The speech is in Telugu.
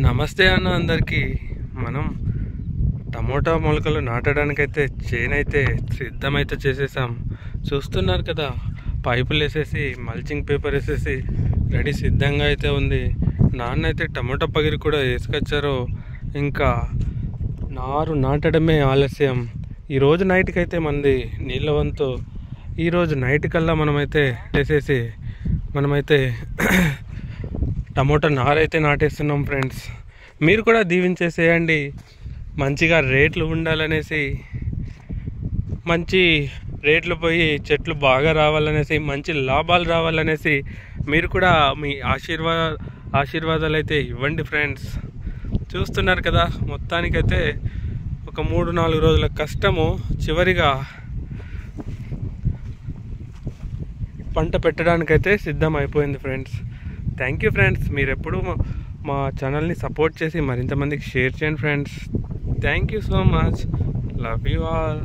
నమస్తే అన్న అందరికీ. మనం టమోటా మొలకలు నాటడానికైతే చేనైతే సిద్ధమైతే చేసేసాం. చూస్తున్నారు కదా, పైపులు వేసేసి మల్చింగ్ పేపర్ వేసేసి రెడీ సిద్ధంగా అయితే ఉంది. నాన్న అయితే టమోటా పగిరి కూడా వేసుకొచ్చారు. ఇంకా నారు నాటడమే ఆలస్యం. ఈరోజు నైట్కి అయితే మనది నీళ్ళ వంతు. ఈరోజు నైట్ కల్లా మనమైతే వేసేసి మనమైతే టమోటా నారైతే నాటేస్తున్నాం ఫ్రెండ్స్. మీరు కూడా దీవించేసేయండి. మంచిగా రేట్లు ఉండాలనేసి, మంచి రేట్లు పోయి చెట్లు బాగా రావాలనేసి, మంచి లాభాలు రావాలనేసి మీరు కూడా మీ ఆశీర్వాదాలు అయితే ఇవ్వండి ఫ్రెండ్స్. చూస్తున్నారు కదా, మొత్తానికైతే ఒక 3-4 రోజుల కష్టము చివరిగా పంట పెట్టడానికైతే సిద్ధం అయిపోయింది ఫ్రెండ్స్. Thank you friends. మీరు ఎప్పుడు మా ఛానల్ని సపోర్ట్ చేసి మరింత మందికి షేర్ చేయండి friends. Thank you so much. Love you all.